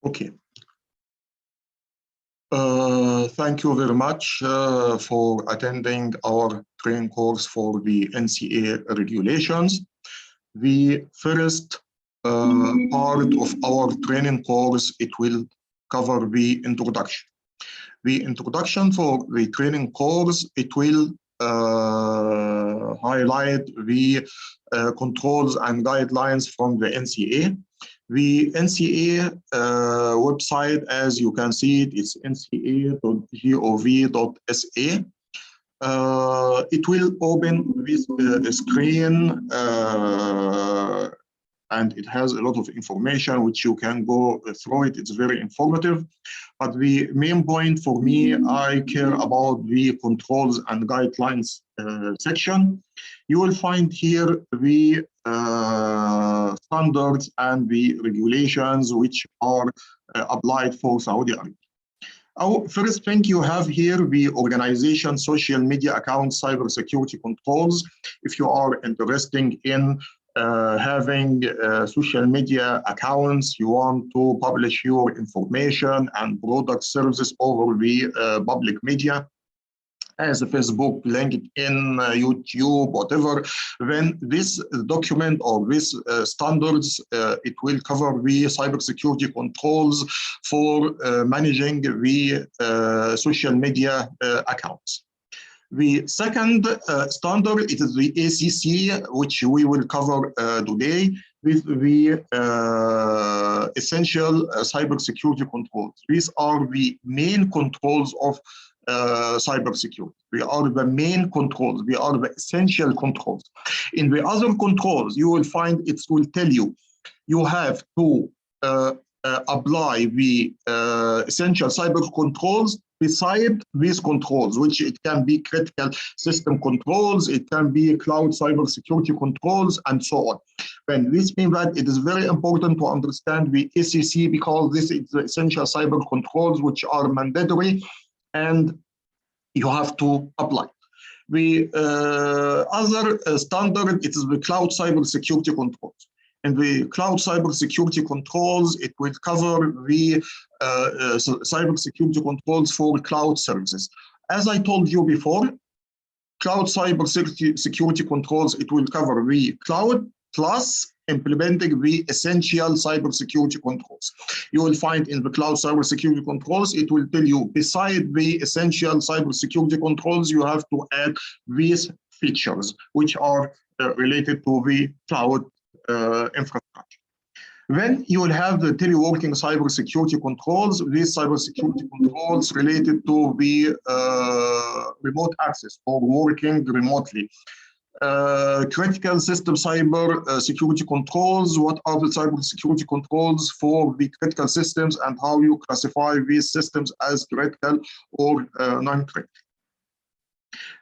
Okay. Thank you very much for attending our training course for the NCA regulations. The first part of our training course, it will cover the introduction. The introduction for the training course, it will highlight the controls and guidelines from the NCA. The NCA website, as you can see it, is nca.gov.sa. It will open this screen and it has a lot of information which you can go through it. It's very informative. But the main point for me, I care about the controls and guidelines section. You will find here the standards and the regulations which are applied for Saudi Arabia. Our first thing you have here, the organization social media account cybersecurity controls. If you are interested in having social media accounts, you want to publish your information and product services over the public media, as Facebook, LinkedIn, YouTube, whatever, then this document or this standards, it will cover the cybersecurity controls for managing the social media accounts. The second standard, it is the ACC, which we will cover today with the essential cybersecurity controls. These are the main controls of cybersecurity. We are the main controls. We are the essential controls. In the other controls, you will find it will tell you, you have to apply the essential cyber controls beside these controls, which it can be critical system controls, it can be cloud cybersecurity controls, and so on. And this means that it is very important to understand the ACC because this is the essential cyber controls which are mandatory and you have to apply. The other standard, it is the cloud cybersecurity controls. And the cloud cybersecurity controls, it will cover the cybersecurity controls for cloud services. As I told you before, cloud cybersecurity controls, it will cover the cloud plus implementing the essential cybersecurity controls. You will find in the cloud cybersecurity controls, it will tell you beside the essential cybersecurity controls, you have to add these features, which are related to the cloud infrastructure. Then you will have the teleworking cybersecurity controls. These cybersecurity controls related to the remote access or working remotely. Critical system cyber security controls. What are the cyber security controls for the critical systems and how you classify these systems as critical or non-critical?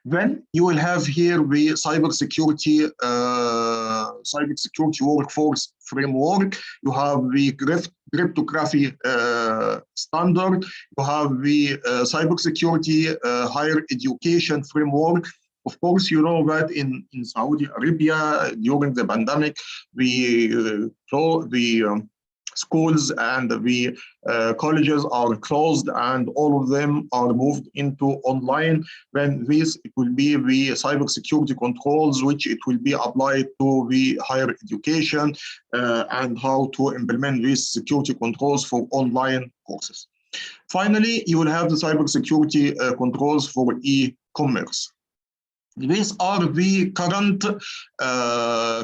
Then you will have here the cybersecurity workforce framework. You have the cryptography standard. You have the cybersecurity higher education framework. Of course, you know that in Saudi Arabia during the pandemic, the schools and the colleges are closed and all of them are moved into online. Then this it will be the cybersecurity controls, which it will be applied to the higher education and how to implement these security controls for online courses. Finally, you will have the cybersecurity controls for e-commerce. These are the current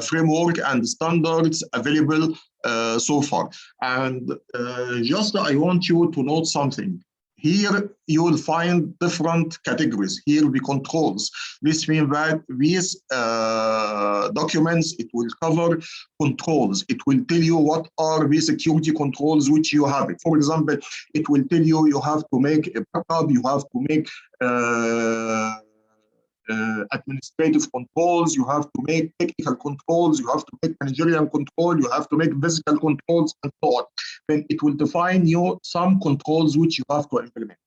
framework and standards available so far. And just I want you to note something. Here you will find different categories. Here the controls. This means that these documents, it will cover controls. It will tell you what are the security controls which you have. For example, it will tell you you have to make a backup, you have to make administrative controls, you have to make technical controls, you have to make managerial control, you have to make physical controls, and so on. Then it will define you some controls which you have to implement.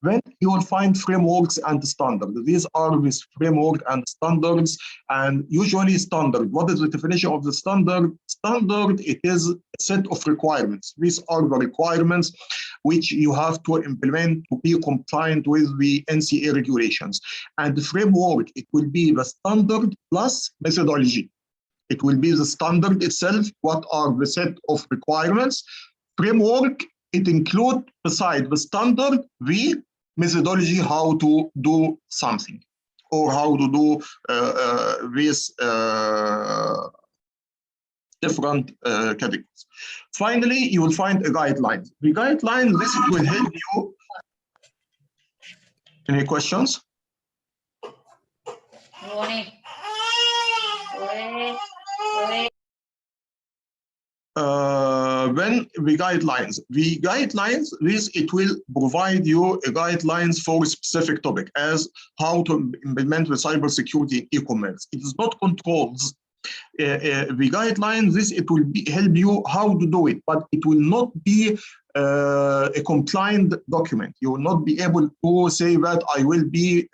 Then you will find frameworks and standards. These are with framework and standards, and usually standard. What is the definition of the standard? Standard, it is a set of requirements. These are the requirements which you have to implement to be compliant with the NCA regulations. And the framework, it will be the standard plus methodology. It will be the standard itself, what are the set of requirements. Framework, it includes, beside the standard, the methodology how to do something or how to do these different categories. Finally, you will find a guideline. The guideline, this will help you. Any questions? When the guidelines, this it will provide you a guidelines for a specific topic as how to implement the cybersecurity e-commerce. It is not controls. The guidelines, this it will help you how to do it, but it will not be a compliant document. You will not be able to say that I will be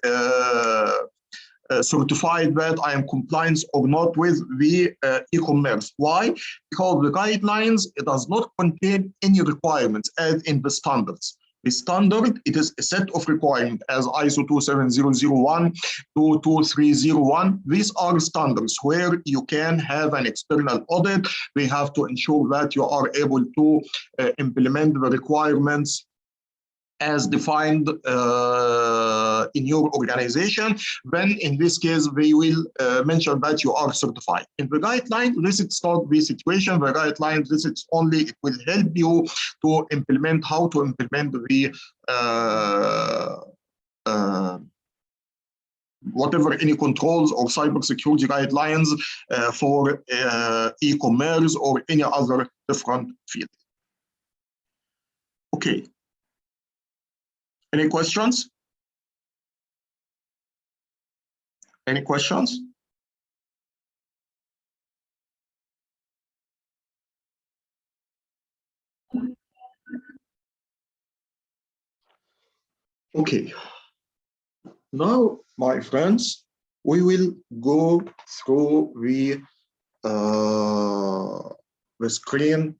certified that I am compliant or not with the e-commerce. Why? Because the guidelines, it does not contain any requirements as in the standards. The standard, it is a set of requirements as ISO 27001, 22301. These are standards where you can have an external audit. They have to ensure that you are able to implement the requirements as defined in your organization. Then in this case, they will mention that you are certified. In the guideline, this is not the situation. The guideline, this is only, it will help you to implement, how to implement the whatever any controls or cybersecurity guidelines for e-commerce or any other different field. Okay. Any questions? Any questions? Okay. Now, my friends, we will go through the screen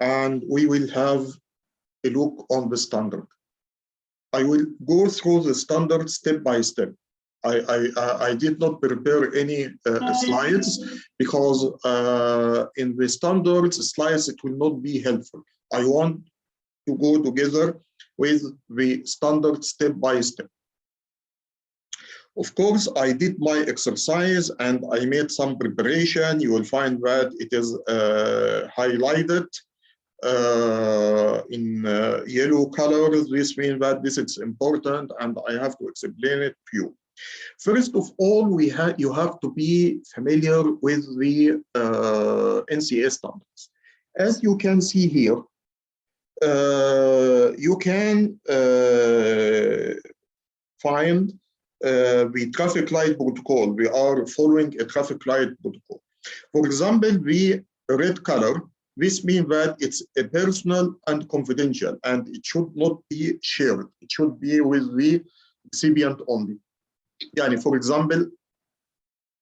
and we will have a look on the standard. I will go through the standard step by step. I did not prepare any slides because in the standards slides, it will not be helpful. I want to go together with the standard step by step. Of course, I did my exercise and I made some preparation. You will find that it is highlighted in yellow colors. This means that this is important and I have to explain it to you. First of all, you have to be familiar with the NCA standards. As you can see here, you can find the traffic light protocol. We are following a traffic light protocol. For example, the red color, this means that it's a personal and confidential, and it should not be shared. It should be with the recipient only. Yani, for example,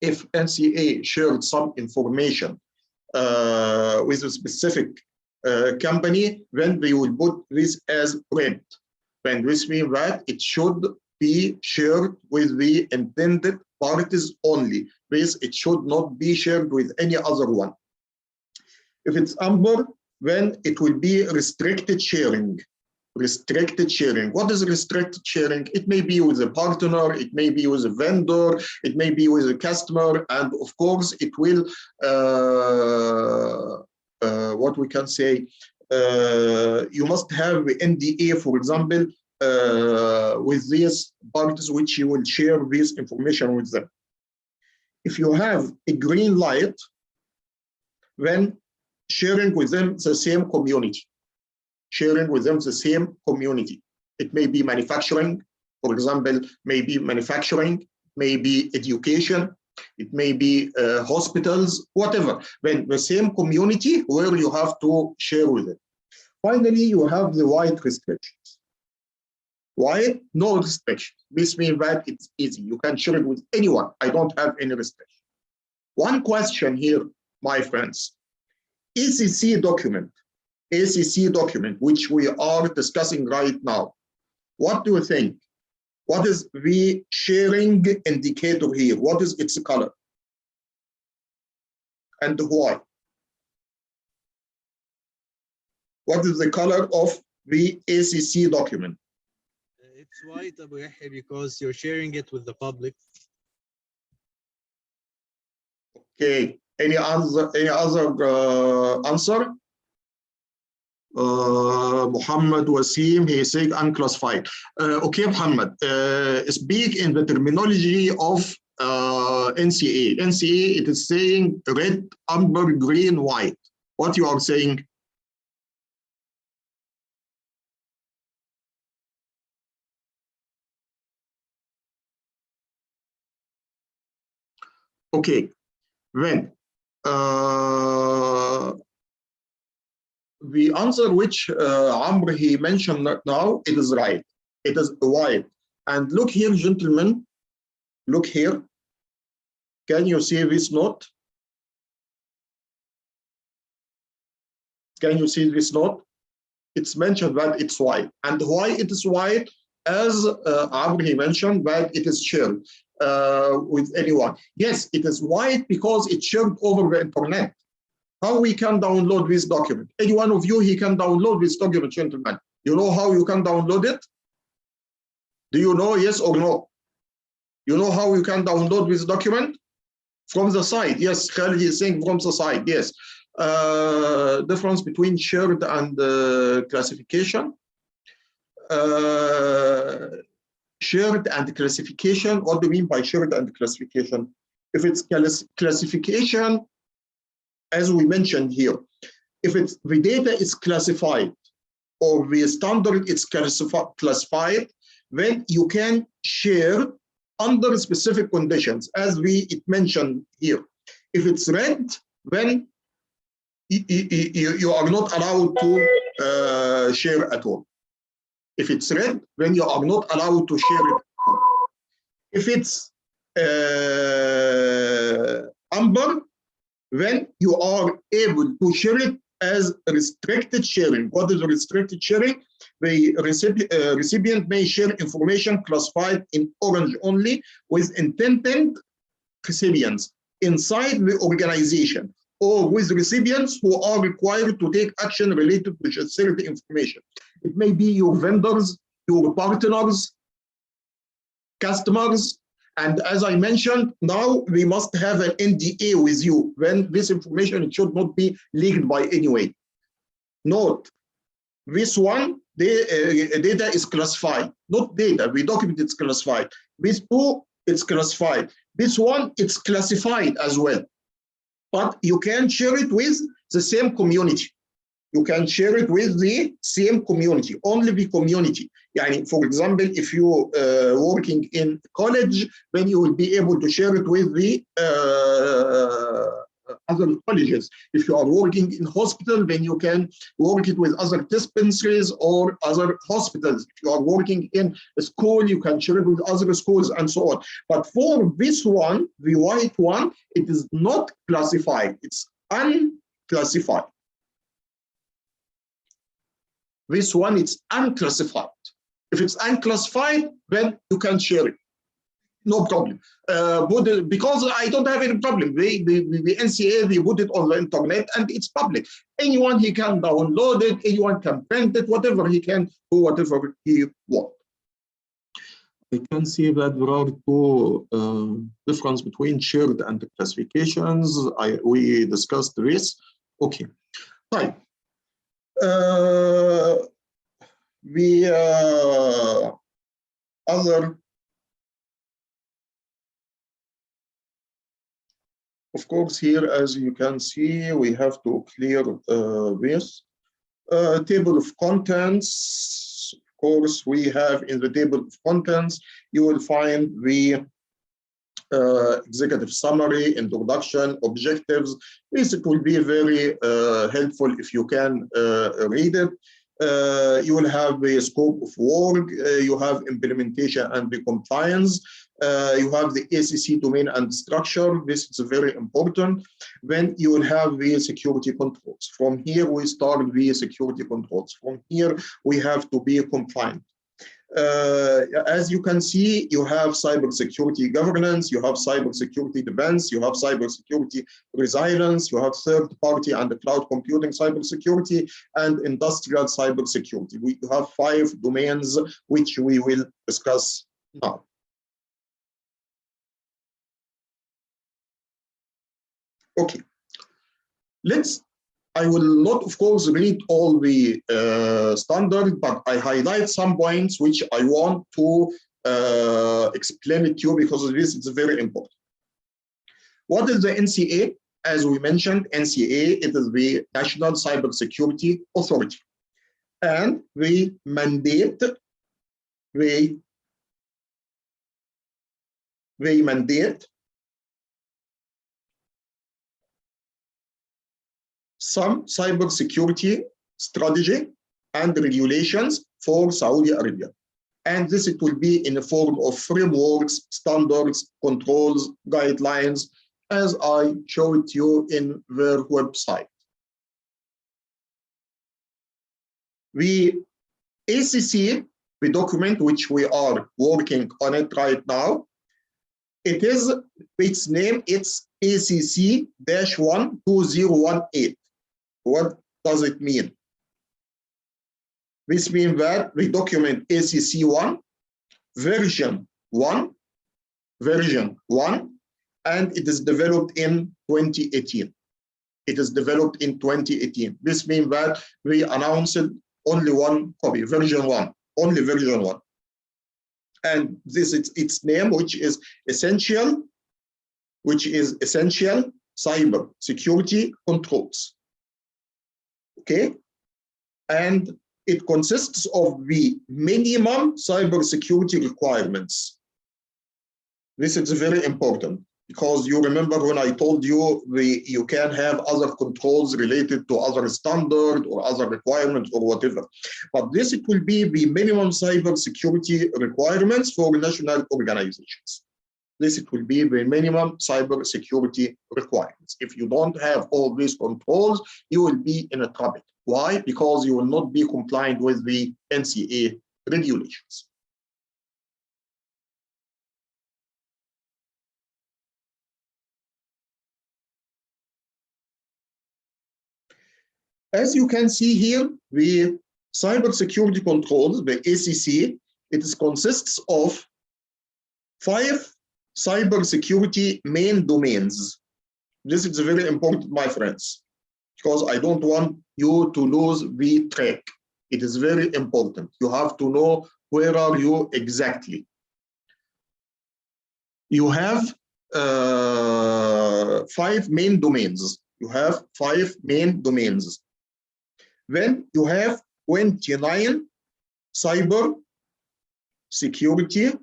if NCA shared some information with a specific company, then they will put this as red. Then this means that it should be shared with the intended parties only. This, it should not be shared with any other one. If it's amber, then it will be restricted sharing. Restricted sharing. What is restricted sharing? It may be with a partner, it may be with a vendor, it may be with a customer, and of course it will, what we can say, you must have the NDA, for example, with these parties which you will share this information with them. If you have a green light, then sharing with them the same community. Sharing with them the same community. It may be manufacturing, for example, maybe manufacturing, maybe education, it may be hospitals, whatever. Then the same community where you have to share with it. Finally, you have the white restrictions. Why? No restriction. This means that it's easy. You can share it with anyone. I don't have any restriction. One question here, my friends. ACC document, which we are discussing right now. What do you think? What is the sharing indicator here? What is its color? And why? What is the color of the ACC document? It's white, Abu Yahya, because you're sharing it with the public. Okay. Any other answer? Muhammad Wasim, he said unclassified. Okay, Muhammad, speak in the terminology of NCA. NCA, it is saying red, amber, green, white. What you are saying? Okay, then the answer which Amr he mentioned now, it is right. It is white. And look here, gentlemen. Look here. Can you see this note? Can you see this note? It's mentioned that it's white. And why it is white? As Amr he mentioned that it is shared with anyone. Yes, it is white because it's shared over the internet. How we can download this document? Any one of you, he can download this document, gentlemen. You know how you can download it? Do you know, yes or no? You know how you can download this document? From the site, yes, Khalid is saying from the site, yes. Difference between shared and classification. Shared and classification, what do you mean by shared and classification? If it's classification, as we mentioned here, if it's the data is classified or the standard is classified, then you can share under specific conditions, as it mentioned here. If it's red, then you are not allowed to share at all. If it's red, then you are not allowed to share it. If it's amber, then you are able to share it as restricted sharing. What is restricted sharing? The recipient may share information classified in orange only with intended recipients inside the organization, or with recipients who are required to take action related to certain information. It may be your vendors, your partners, customers, and as I mentioned, now we must have an NDA with you when this information should not be leaked by any way. Note, this one, data is classified, not data, the document is classified. This two, it's classified. This one, it's classified as well. But you can share it with the same community. You can share it with the same community, only the community. Yani, for example, if you working in college, then you will be able to share it with the other colleges. If you are working in hospital, then you can work it with other dispensaries or other hospitals. If you are working in a school, you can share it with other schools and so on. But for this one, the white one, it is not classified. It's unclassified. This one, it's unclassified. If it's unclassified, then you can share it. No problem. Because I don't have any problem. The NCA, they put it on the internet and it's public. Anyone, he can download it, anyone can print it, whatever he can do, whatever he wants. I can see that there are two difference between shared and classifications. We discussed this. Okay. Right. The other, of course, here, as you can see, we have to clear this. Table of contents. Of course, we have in the table of contents, you will find the executive summary, introduction, objectives. This will be very helpful if you can read it. You will have the scope of work, you have implementation and the compliance, you have the ACC domain and structure. This is very important. Then you will have the security controls. From here, we start the security controls. From here, we have to be compliant. As you can see, you have cybersecurity governance, you have cybersecurity defense, you have cybersecurity resilience, you have third-party and cloud computing cybersecurity, and industrial cybersecurity. We have 5 domains which we will discuss now. Okay, I will not, of course, read all the standards, but I highlight some points which I want to explain it to you because this is very important. What is the NCA? As we mentioned, NCA, it is the National Cybersecurity Authority. And we mandate some cybersecurity strategy and regulations for Saudi Arabia. And this, it will be in the form of frameworks, standards, controls, guidelines, as I showed you in their website. The ACC, the document which we are working on it right now, its name, it's ACC-12018. What does it mean? This means that the document ACC1 version 1, and it is developed in 2018. It is developed in 2018. This means that we announced only one copy, version 1, only version 1. And this is its name, which is essential cyber security controls. Okay, and it consists of the minimum cybersecurity requirements. This is very important because you remember when I told you you can have other controls related to other standards or other requirements or whatever. But this, it will be the minimum cybersecurity requirements for national organizations. This, it will be the minimum cybersecurity requirements. If you don't have all these controls, you will be in a trouble. Why? Because you will not be compliant with the NCA regulations. As you can see here, the cybersecurity controls, the ACC, it consists of 5 cybersecurity main domains. This is very important, my friends, because I don't want you to lose the track. It is very important. You have to know where are you exactly. You have 5 main domains. You have 5 main domains. Then you have 29 cyber security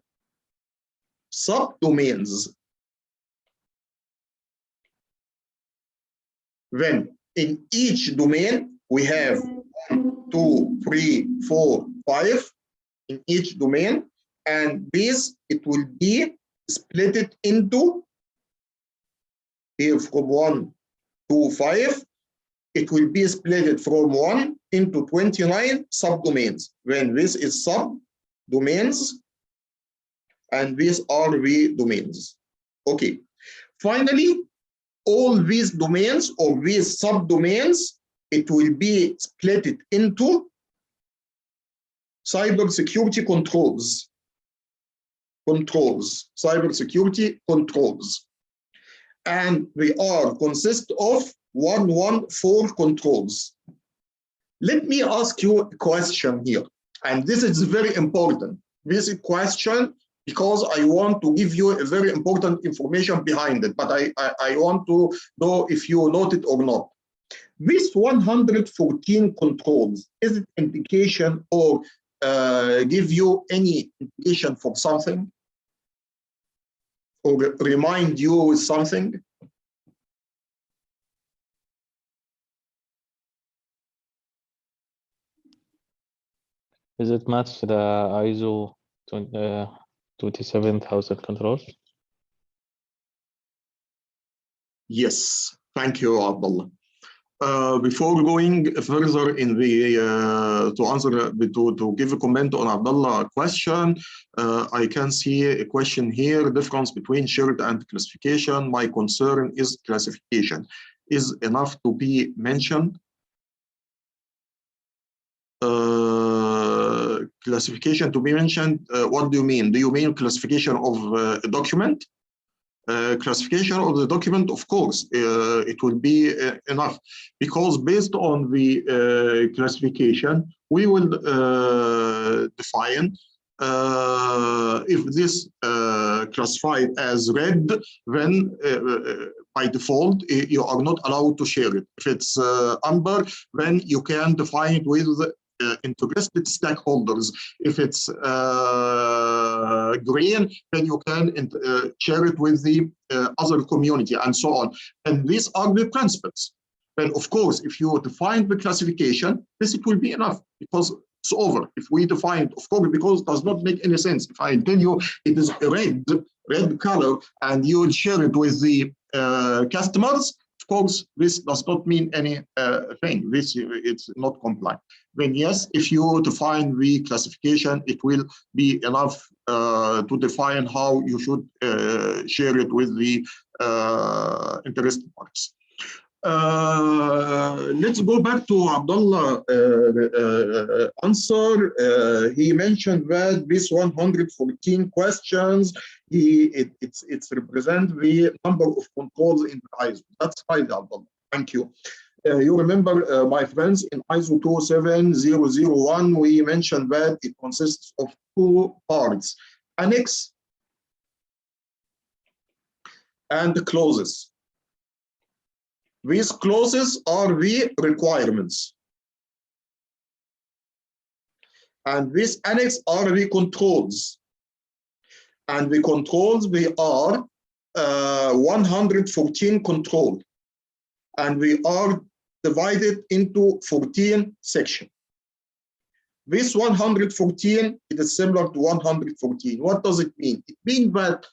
subdomains. Then in each domain, we have 1, 2, 3, 4, 5 in each domain, and this, it will be split into here from 1 to 5. It will be split from 1 into 29 subdomains. When this is subdomains, and these are the domains. Okay. Finally, all these domains or these subdomains, it will be split into cybersecurity controls. Cybersecurity controls. And they consist of 114 controls. Let me ask you a question here, and this is very important. This question, because I want to give you a very important information behind it, but I want to know if you note it or not. This 114 controls, is it indication or give you any indication for something? Or remind you with something? Is it match the ISO 27000 controls? Yes, thank you, Abdullah. Before going further in the to answer to give a comment on Abdullah's question, I can see a question here: difference between shared and classification. My concern is classification is enough to be mentioned. Classification to be mentioned. What do you mean? Do you mean classification of a document? Classification of the document, of course, it will be enough, because based on the classification, we will define if this classified as red, then by default, you are not allowed to share it. If it's amber, then you can define it with interested stakeholders. If it's green, then you can share it with the other community, and so on. And these are the principles. Then, of course, if you define the classification, this it will be enough, because it's over. If we define it, of course, because it does not make any sense. If I tell you it is a red color, and you will share it with the customers, of course, this does not mean any thing. This it's not compliant. Then yes, if you define the classification, it will be enough to define how you should share it with the interested parties. Let's go back to Abdullah's answer. He mentioned that this 114 questions, it's represent the number of controls in the ISO. That's right, Abdullah. Thank you. You remember, my friends, in ISO 27001, we mentioned that it consists of two parts: annex and clauses. These clauses are the requirements, and this annex are the controls. And the controls, they are 114 controls, and we are divided into 14 sections. This 114, it is similar to 114. What does it mean? It means that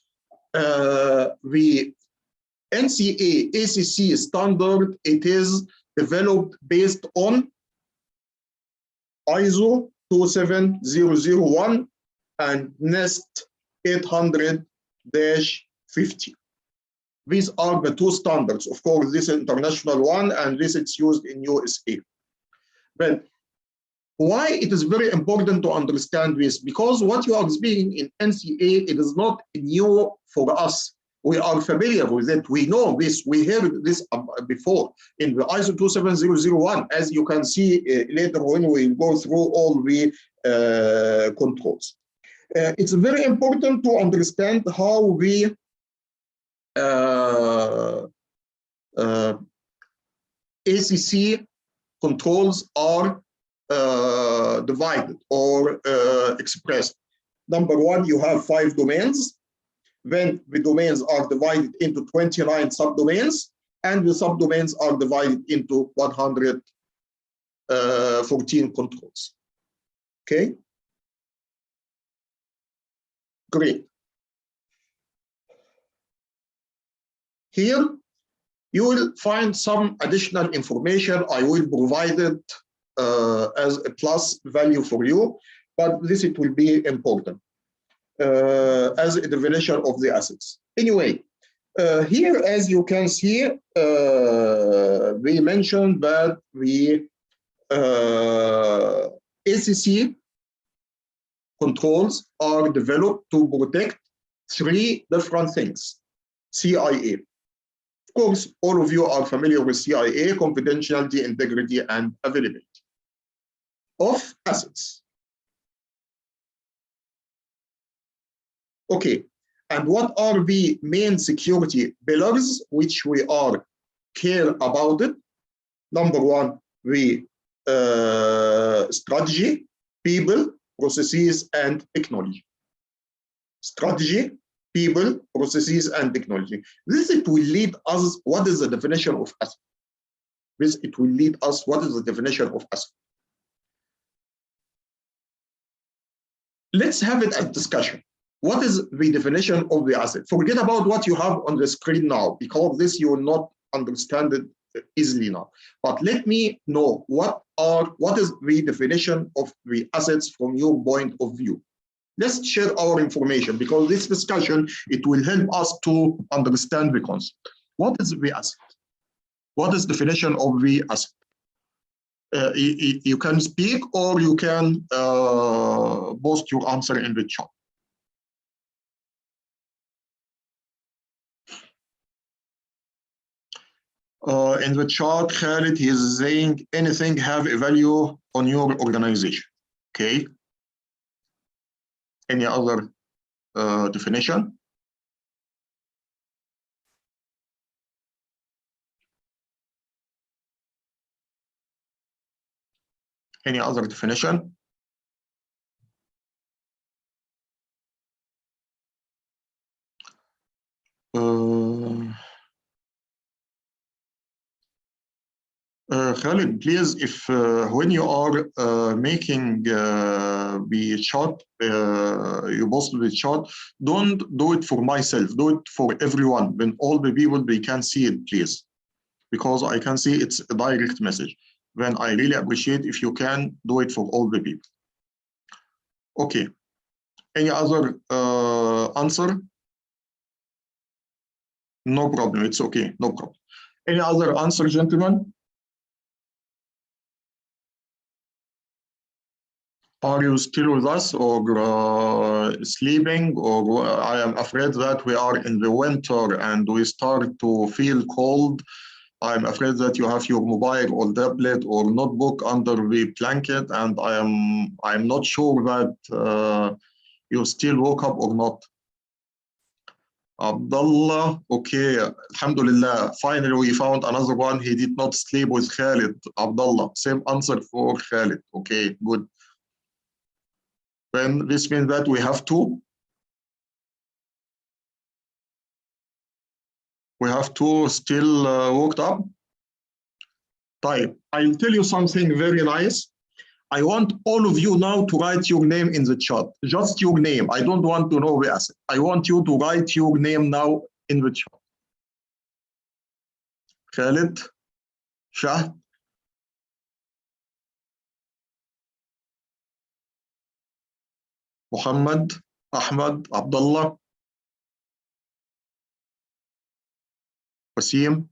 the NCA ECC standard, it is developed based on ISO 27001 and NEST 800-50. These are the two standards. Of course, this is international one, and this is used in USA. But why it is very important to understand this? Because what you are speaking in NCA, it is not new for us. We are familiar with it. We know this. We heard this before in the ISO 27001, as you can see later when we go through all the controls. It's very important to understand how the ACC controls are divided or expressed. Number one, you have 5 domains. Then the domains are divided into 29 subdomains, and the subdomains are divided into 114 controls. Okay? Great. Here, you will find some additional information. I will provide it as a plus value for you, but this it will be important as a definition of the assets. Anyway, here, as you can see, we mentioned that the ACC controls are developed to protect 3 different things. CIA. Of course, all of you are familiar with CIA: confidentiality, integrity, and availability of assets. Okay, and what are the main security pillars which we are care about it? Number one, the strategy, people, processes, and technology. Strategy, people, processes, and technology. This it will lead us, what is the definition of asset? This it will lead us, what is the definition of asset? let's have it as discussion. What is the definition of the asset? Forget about what you have on the screen now, because this you will not understand it easily now. But let me know what is the definition of the assets from your point of view. Let's share our information, because this discussion, it will help us to understand the concept. What is the asset? What is definition of the asset? You can speak or you can post your answer in the chat. In the chart, Khalid, he is saying anything have a value on your organization. Okay. Any other definition? Any other definition? Khalid, please, if when you are making the chart, you post the chart, don't do it for myself, do it for everyone. When all the people, they can see it, please. Because I can see it's a direct message. Then I really appreciate if you can do it for all the people. Okay. Any other answer? No problem, it's okay, no problem. Any other answer, gentlemen? Are you still with us, or sleeping, or I am afraid that we are in the winter and we start to feel cold. I'm afraid that you have your mobile or tablet or notebook under the blanket, and I'm not sure that you still woke up or not. Abdullah, okay, Alhamdulillah, finally we found another one. He did not sleep with Khalid. Abdullah, same answer for Khalid. Okay, good. Then this means that we have two. We have two still woke up. Type. I'll tell you something very nice. I want all of you now to write your name in the chat. Just your name. I don't want to know the asset. I want you to write your name now in the chat. Khalid, Shah, Muhammad, Ahmad, Abdullah, Wasim.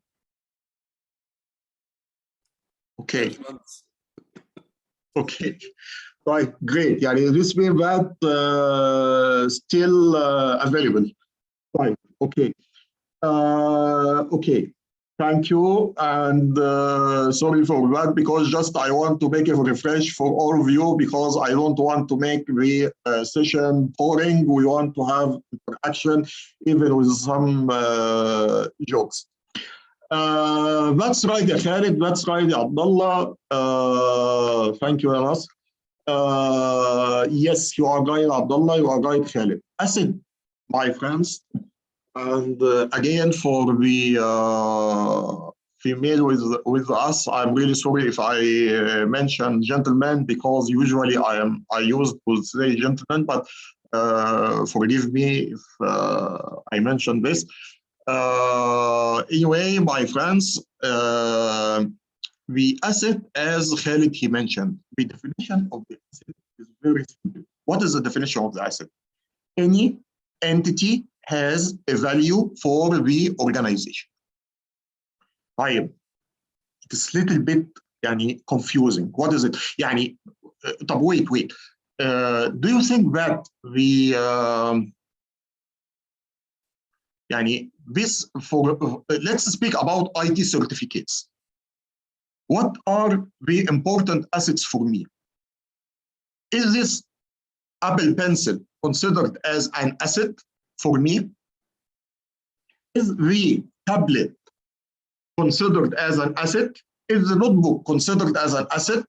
Okay. Okay. Right, great. Yeah, this means that still available. Right, okay. Okay, thank you. And sorry for that, because just I want to make a refresh for all of you, because I don't want to make the session boring. We want to have interaction, even with some jokes. That's right, Khalid. That's right, Abdullah. Thank you, Anas. Yes, you are right, Abdullah. You are right, Khalid. Asset, my friends. And again, for the female with us, I'm really sorry if I mention gentlemen, because usually I used to say gentlemen, but forgive me if I mention this. Anyway, my friends, the asset, as Khalid he mentioned, the definition of the asset is very simple. What is the definition of the asset? Any entity has a value for the organization. طيب, it's a little bit يعني confusing. What is it? يعني طب wait. Do you think that the يعني this for let's speak about IT certificates. What are the important assets for me? Is this Apple Pencil considered as an asset for me? Is the tablet considered as an asset? Is the notebook considered as an asset?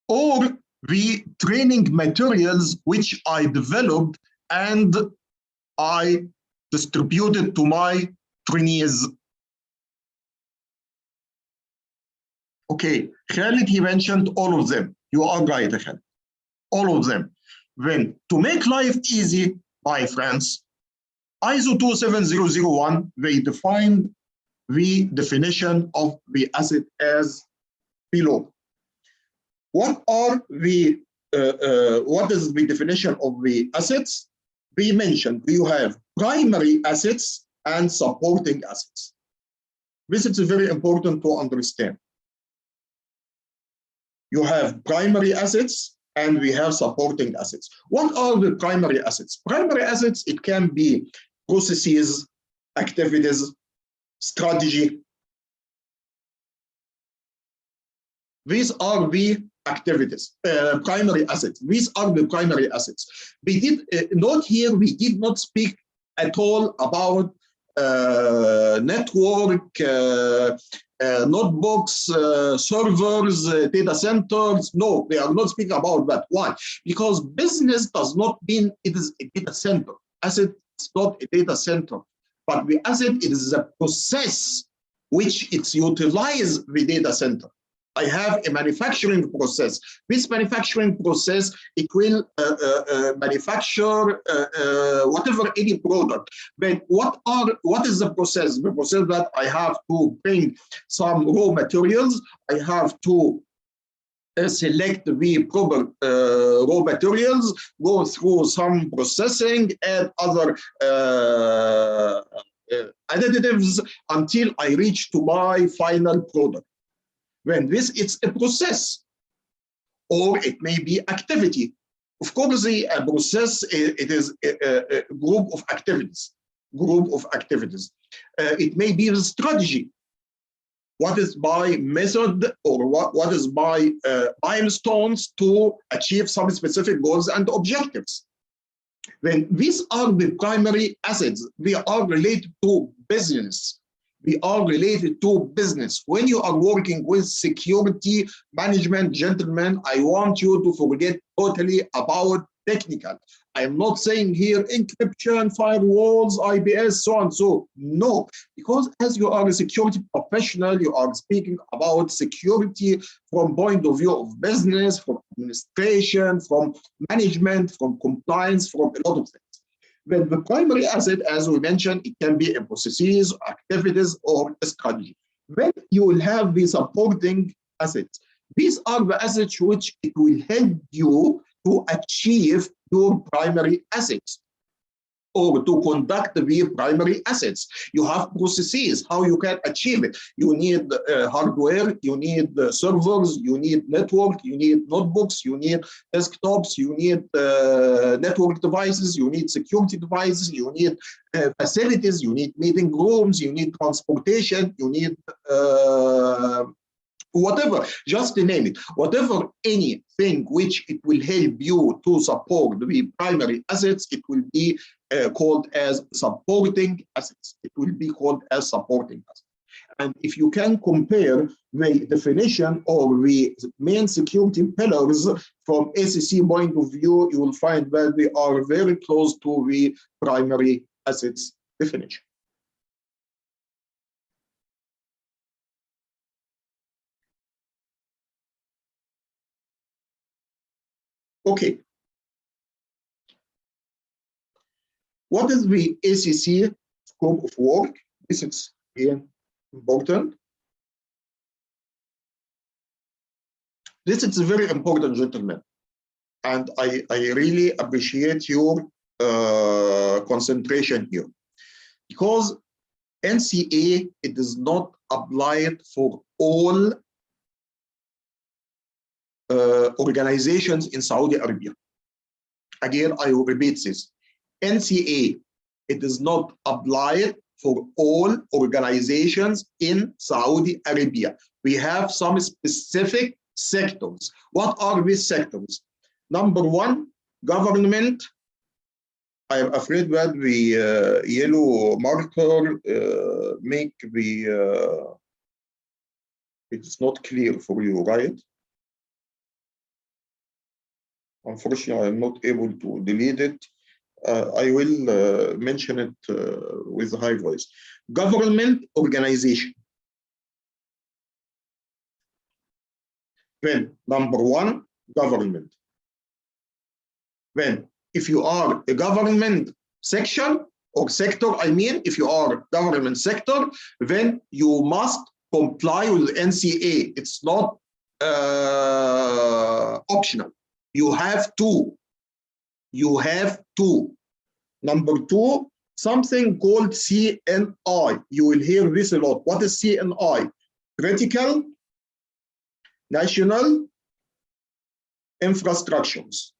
Or the training materials which I developed and I distributed to my trainees? Okay, Khalid, he mentioned all of them. You are right, Khalid. all of them. Then to make life easy, my friends, ISO 27001, they defined the definition of the asset as below. What is the definition of the assets? We mentioned you have primary assets and supporting assets. This is very important to understand. You have primary assets and we have supporting assets. What are the primary assets? Primary assets, it can be processes, activities, strategy. These are the activities, primary assets. These are the primary assets. We did note here, we did not speak at all about network, notebooks, servers, data centers. No, we are not speaking about that. Why? Because business does not mean it is a data center. Asset is not a data center, but the asset, it is a process which it's utilize the data center. I have a manufacturing process. This manufacturing process, it will manufacture whatever, any product. But what is the process? The process that I have to bring some raw materials, I have to select the proper raw materials, go through some processing, add other additives until I reach to my final product. When this, it's a process, or it may be activity. Of course, a process, it is a group of activities. It may be a strategy. What is my method, or what is my milestones to achieve some specific goals and objectives? When these are the primary assets, they are related to business. We are related to business. When you are working with security management, gentlemen, I want you to forget totally about technical. I am not saying here encryption, firewalls, IPS, so on, so. No, because as you are a security professional, you are speaking about security from point of view of business, from administration, from management, from compliance, from a lot of things. But the primary asset, as we mentioned, it can be a processes, activities, or a strategy. Then you will have the supporting assets. These are the assets which it will help you to achieve your primary assets, or to conduct the primary assets. You have processes, how you can achieve it. You need hardware, you need servers, you need network, you need notebooks, you need desktops, you need network devices, you need security devices, you need facilities, you need meeting rooms, you need transportation, you need whatever, just to name it, whatever, anything which it will help you to support the primary assets, it will be called as supporting assets. It will be called as supporting assets. And if you can compare the definition of the main security pillars from ACC point of view, you will find that they are very close to the primary assets definition. Okay. What is the ACC scope of work? This is important. This is very important, gentlemen. And I really appreciate your concentration here. Because NCA, it is not applied for all organizations in Saudi Arabia. Again, I will repeat this. NCA, it is not applied for all organizations in Saudi Arabia. We have some specific sectors. What are these sectors? Number one, government. I am afraid that the yellow marker make the, it's not clear for you, right? Unfortunately, I'm not able to delete it. I will mention it with a high voice. Government organization. Then, number one, government. When if you are a government section or sector, I mean, if you are government sector, then you must comply with NCA. It's not optional. You have to. You have to. Number two, something called CNI. You will hear this a lot. What is CNI? Critical National Infrastructures.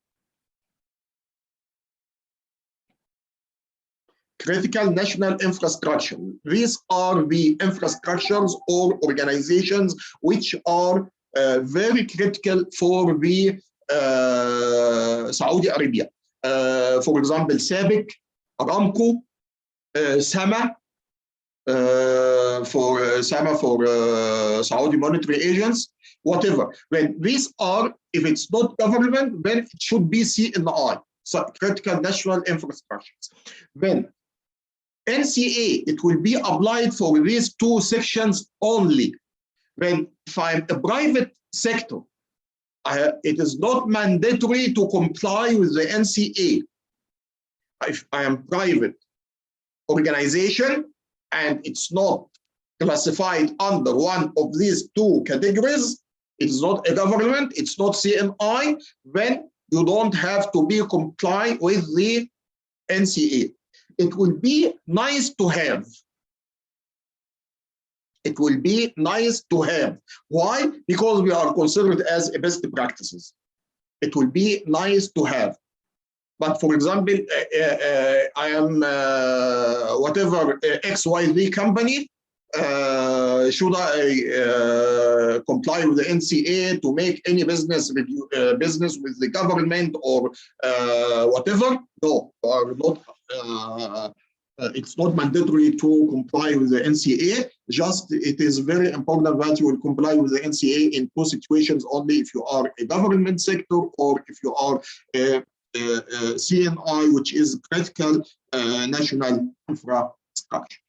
Critical national infrastructure. These are the infrastructures or organizations which are very critical for the Saudi Arabia. For example, SABIC, Aramco, SAMA, for Saudi monetary agents, whatever. When these are, if it's not government, then it should be CNI, so critical national infrastructures. When NCA, it will be applied for these two sections only. When if I'm a private sector, it is not mandatory to comply with the NCA. If I am private organization and it's not classified under one of these two categories, it is not a government, it's not CNI, then you don't have to be comply with the NCA. It will be nice to have. It will be nice to have. Why? Because we are considered as best practices. It will be nice to have. But for example, I am whatever XYZ company, should I comply with the NCA to make any business with the government or whatever? No, or not. It's not mandatory to comply with the NCA. Just it is very important that you will comply with the NCA in two situations only: if you are a government sector or if you are a CNI, which is critical national infrastructure.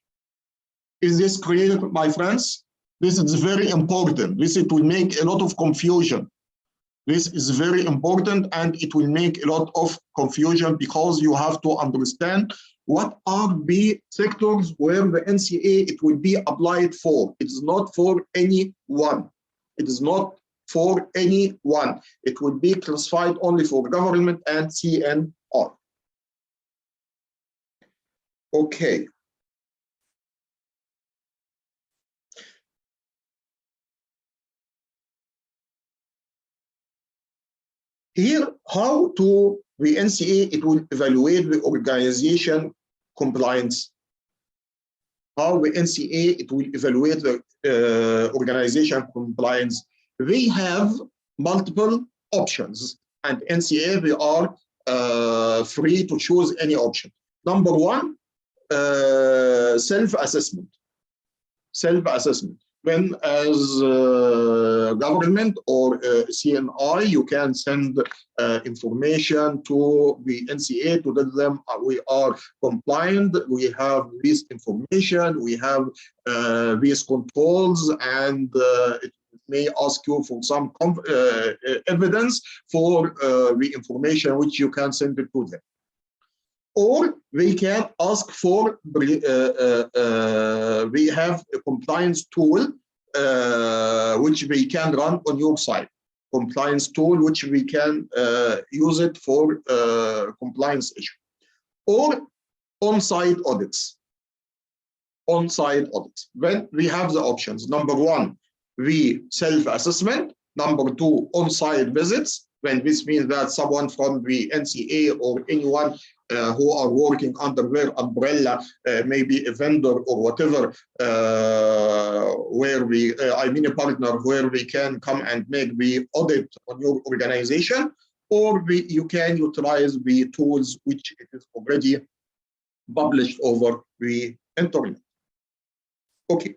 Is this clear, my friends? This is very important. It will make a lot of confusion. This is very important, and it will make a lot of confusion because you have to understand what are the sectors where the NCA it will be applied for. It is not for anyone. It is not for anyone. It will be classified only for government and CNR. Okay. Here, how to the NCA, it will evaluate the organization compliance. How the NCA, it will evaluate the organization compliance. They have multiple options, and NCA, they are free to choose any option. Number one, self-assessment. Self-assessment. When as government or CNI, you can send information to the NCA to tell them we are compliant, we have this information, we have these controls, and it may ask you for some evidence for the information which you can send it to them. Or we can ask for, we have a compliance tool which we can run on your side. Compliance tool which we can use it for compliance issue. Or on-site audits. On-site audits. When we have the options, number one, the self-assessment. Number two, on-site visits. When this means that someone from the NCA or anyone who are working under their umbrella, maybe a vendor or whatever, where we, I mean a partner, where we can come and make the audit on your organization, or you can utilize the tools which it is already published over the internet. Okay.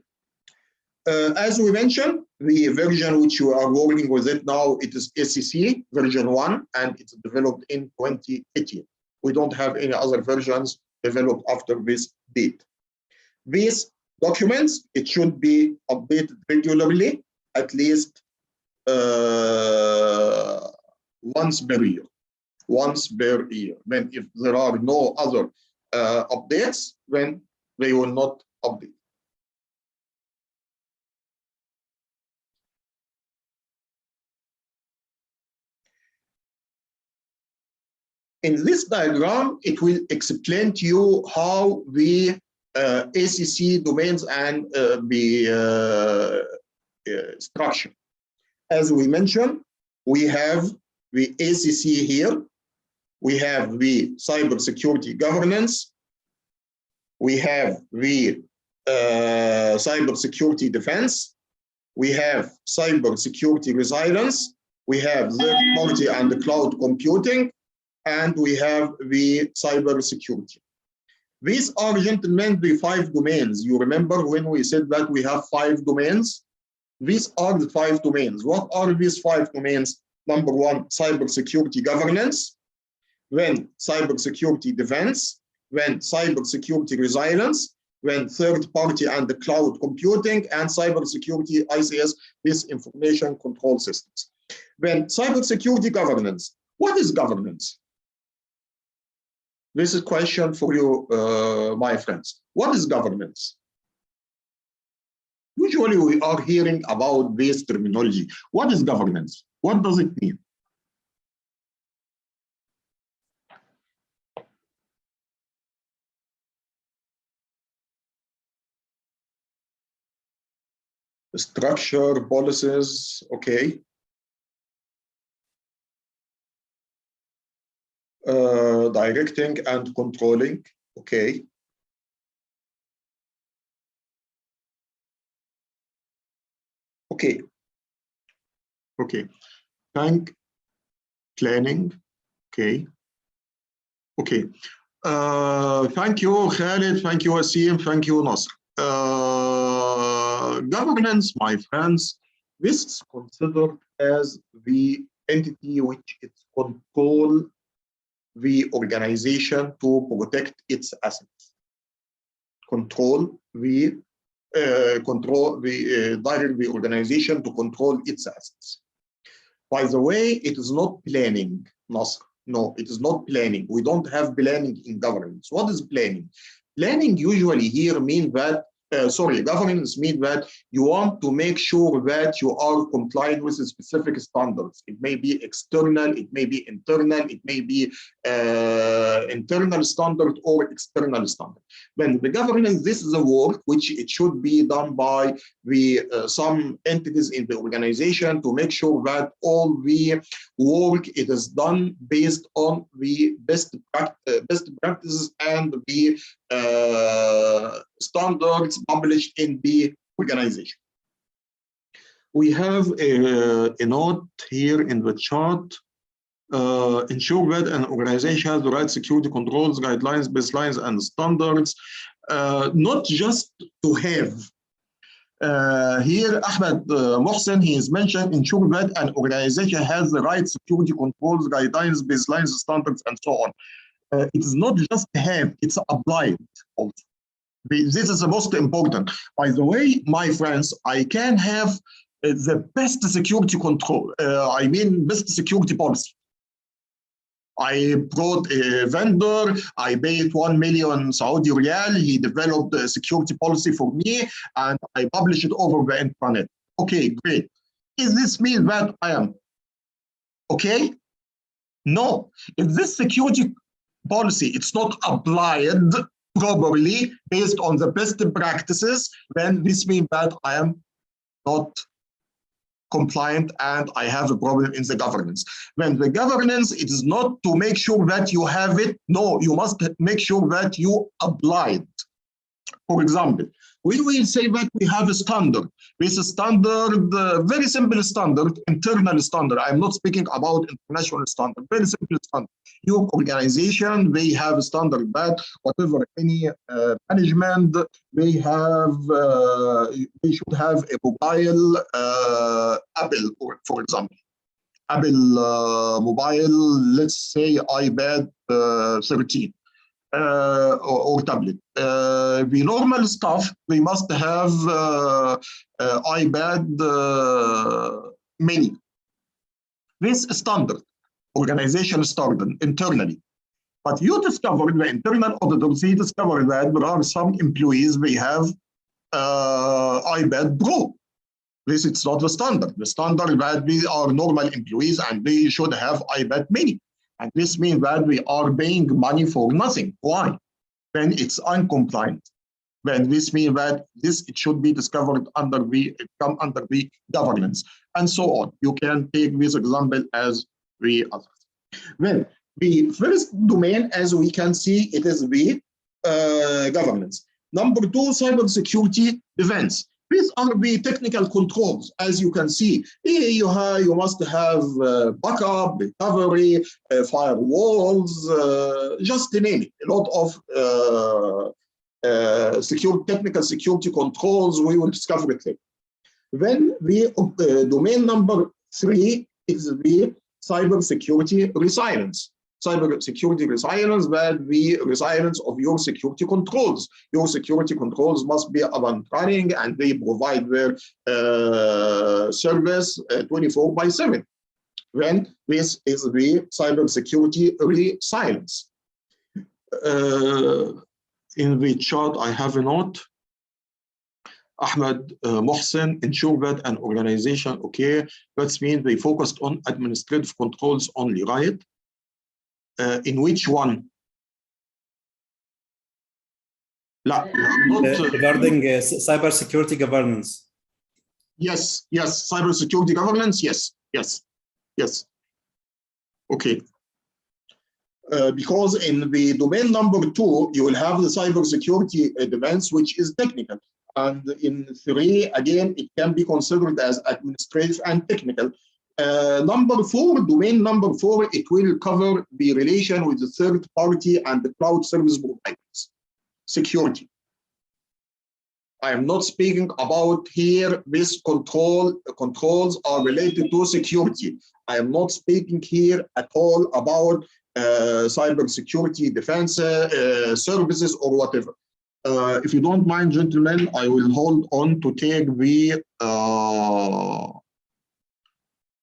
As we mentioned, the version which you are working with it now, it is ACC version 1, and it's developed in 2018. We don't have any other versions developed after this date. These documents, it should be updated regularly, at least once per year. once per year. Then if there are no other updates, then they will not update. In this diagram, it will explain to you how the ACC domains and the structure. As we mentioned, we have the ACC here. We have the cybersecurity governance. We have the cybersecurity defense. We have cybersecurity resilience. We have third-party and the cloud computing. And we have the cybersecurity. These are, gentlemen, the 5 domains. You remember when we said that we have 5 domains? These are the 5 domains. What are these 5 domains? Number 1, cybersecurity governance, then cybersecurity defense, then cybersecurity resilience, then third-party and the cloud computing, and cybersecurity ICS, this information control systems. Then cybersecurity governance. What is governance? This is a question for you, my friends. What is governance? Usually we are hearing about this terminology. What is governance? What does it mean? Structure, policies, okay. Directing and controlling, okay. Okay. Okay. Tank planning, okay. Okay. Thank you, Khalid. Thank you, Asim. Thank you, Nasr. Governance, my friends, this is considered as the entity which it controls the organization to protect its assets. Direct the organization to control its assets. By the way, it is not planning, Nasr. No, it is not planning. We don't have planning in governance. What is planning? Planning usually here means that governance means that you want to make sure that you are compliant with specific standards. It may be external, it may be internal, it may be internal standard or external standard. When the governance, this is a work which it should be done by the some entities in the organization to make sure that all the work it is done based on the best practices and the standards published in the organization. We have a note here in the chart. Ensure that an organization has the right security controls, guidelines, baselines, and standards. Not just to have. Here, Ahmed Mohsen, he is mentioned, ensure that an organization has the right security controls, guidelines, baselines, standards, and so on. It is not just to have, it's applied also. This is the most important. By the way, my friends, I can have the best security control, I mean best security policy. I brought a vendor, I paid 1 million Saudi Riyal, he developed a security policy for me, and I published it over the internet. Okay, great. Does this mean that I am okay? No. If this security policy, it's not applied properly based on the best practices, then this means that I am not compliant and I have a problem in the governance. When the governance, it is not to make sure that you have it. No, you must make sure that you apply it. For example, we will say that we have a standard. This standard, very simple standard, internal standard. I'm not speaking about international standard, very simple standard. Your organization, they have a standard that whatever any management, they have, they should have a mobile Apple, for example. Apple mobile, let's say iPad 13. Or tablet. The normal stuff, we must have iPad mini. This standard, organization started internally. But you discovered, the internal auditors, he discovered that there are some employees, they have iPad Pro. This is not the standard. The standard that we are normal employees and they should have iPad Mini. And this means that we are paying money for nothing. Why? Then it's uncompliant. Then this means that it should be discovered under come under the governance and so on. You can take this example as the others. Then the first domain, as we can see, it is the governance. Number two, cybersecurity defense. These are the technical controls, as you can see. Here you must have backup, recovery, firewalls, just to name it. A lot of technical security controls, we will discover it later. Then the domain number three is the cybersecurity resilience. Cybersecurity resilience, that the resilience of your security controls. Your security controls must be up and running and they provide their service 24/7. Then this is the cybersecurity resilience. In the chart, I have a note. Ahmed Mohsen, ensure that an organization, okay, that means they focused on administrative controls only, right? In which one? Regarding cybersecurity governance. Yes, cybersecurity governance, yes. Okay. Because in the domain number two, you will have the cybersecurity defense, which is technical. And in three, again, it can be considered as administrative and technical. Number four, domain number four, it will cover the relation with the third party and the cloud service providers. Security. I am not speaking about here, this controls are related to security. I am not speaking here at all about cybersecurity defense services or whatever. If you don't mind, gentlemen, I will hold on to take the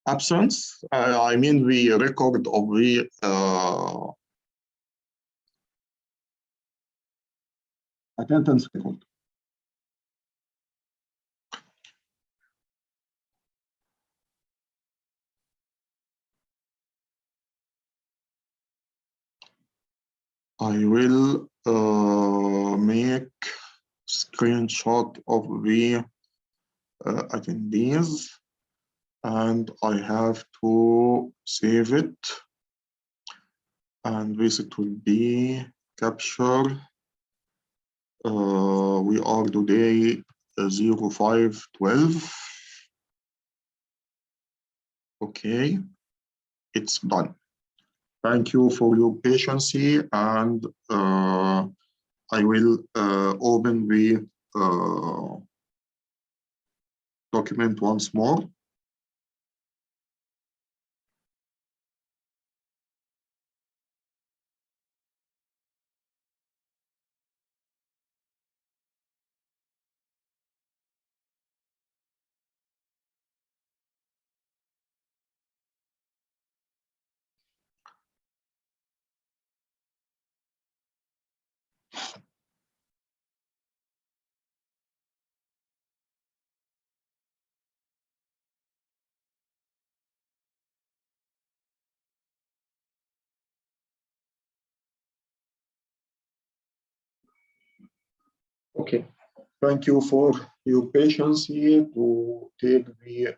absence. I mean the record of the attendance record. I will make screenshot of the attendees, and I have to save it, and this it will be capture. We are today 0512. Okay, it's done. Thank you for your patience, and I will open the document once more. Okay, thank you for your patience here to take the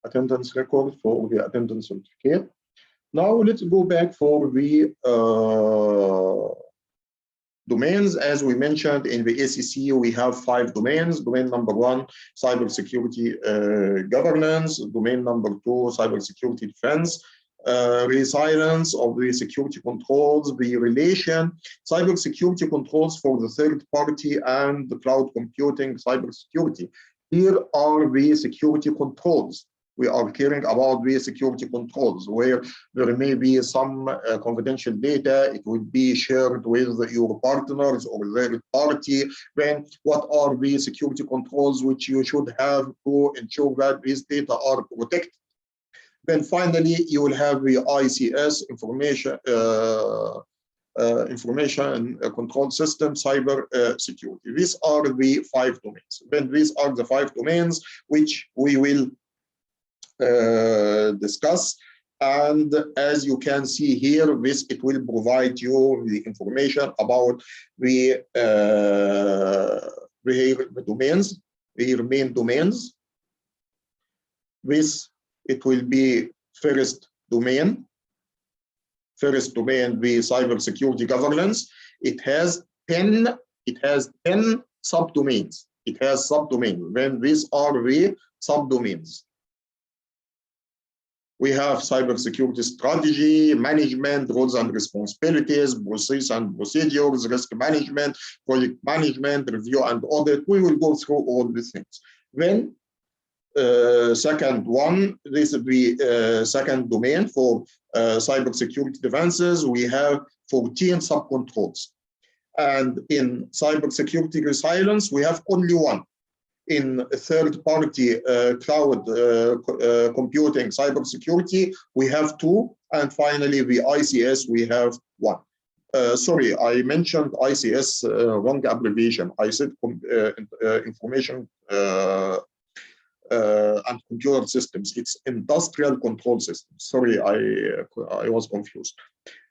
attendance record for the attendance certificate. Now let's go back for the domains. As we mentioned in the ACC, we have 5 domains. Domain number 1, cybersecurity governance. Domain number 2, cybersecurity defense. Resilience of the security controls, the relation, cybersecurity controls for the third party and the cloud computing cybersecurity. Here are the security controls. We are caring about the security controls where there may be some confidential data. It would be shared with your partners or third party. Then what are the security controls which you should have to ensure that these data are protected? Then finally, you will have the ICS information control system, cyber security. These are the 5 domains. Then these are the 5 domains which we will discuss. And as you can see here, it will provide you the information about the domains, the main domains. It will be first domain, the cybersecurity governance. It has 10 subdomains. It has subdomains. Then these are the subdomains. We have cybersecurity strategy, management, roles and responsibilities, process and procedures, risk management, project management, review and audit. We will go through all these things. Then second one, this is the second domain for cybersecurity defenses. We have 14 subcontrols. And in cybersecurity resilience, we have only one. In third-party cloud computing cybersecurity, we have 2. And finally, the ICS, we have 1. Sorry, I mentioned ICS, wrong abbreviation. I said information and computer systems. It's industrial control systems. Sorry, I was confused.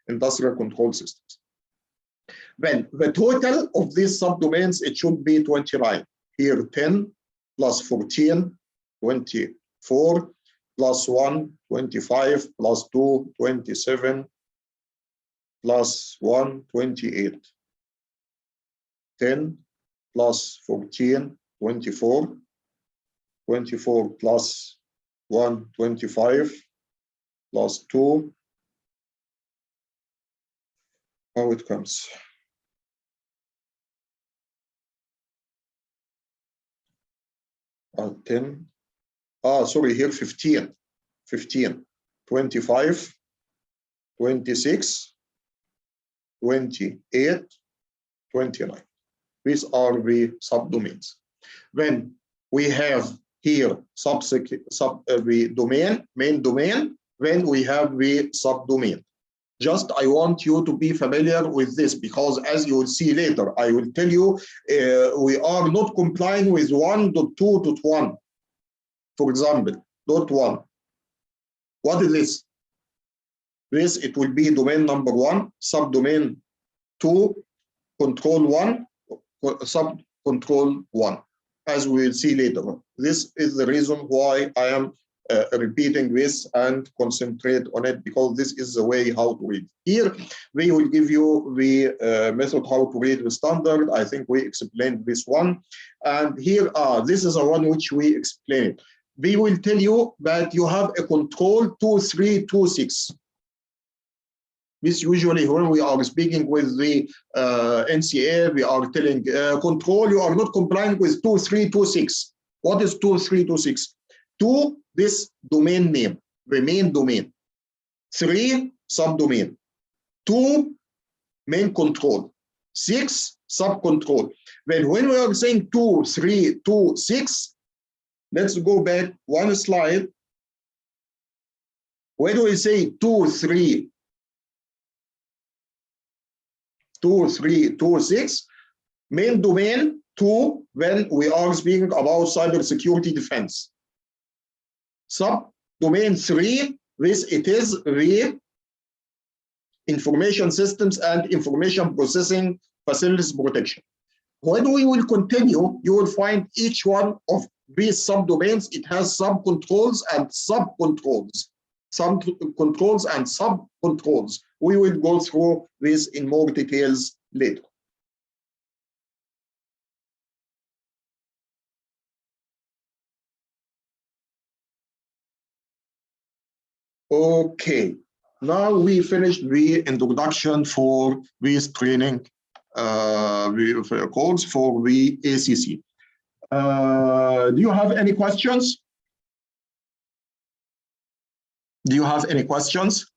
Industrial control systems. Then the total of these subdomains, it should be 29. Here 10 plus 14, 24, plus 1, 25, plus 2, 27, plus 1, 28. 10 plus 14, 24. 24 plus 1, 25, plus 2. How it comes? Oh, 10. Sorry, here 15. 15. 25, 26, 28, 29. These are the subdomains. Then we have here the domain, main domain. Then we have the subdomain. Just I want you to be familiar with this, because as you will see later, I will tell you we are not complying with 1.2.1. For example, .1. What is this? This, it will be domain number 1, subdomain 2, control 1, subcontrol 1. As we will see later. This is the reason why I am repeating this and concentrate on it, because this is the way how to read. Here, we will give you the method how to read the standard. I think we explained this one. And here, this is the one which we explained. We will tell you that you have a control 2326. This usually when we are speaking with the NCA, we are telling control, you are not complying with 2326. What is 2326? 2, this domain name, the main domain. 3, subdomain. 2, main control. 6, subcontrol. Then when we are saying 2, 3, 2, 6, let's go back one slide. When we say 2, 3, 2, 3, 2, 6, main domain 2, when we are speaking about cybersecurity defense. Subdomain 3, this it is the information systems and information processing facilities protection. When we will continue, you will find each one of these subdomains, it has subcontrols and subcontrols. Subcontrols and subcontrols. We will go through this in more details later. Okay, now we finished the introduction for this training course for the ACC. Do you have any questions? Do you have any questions?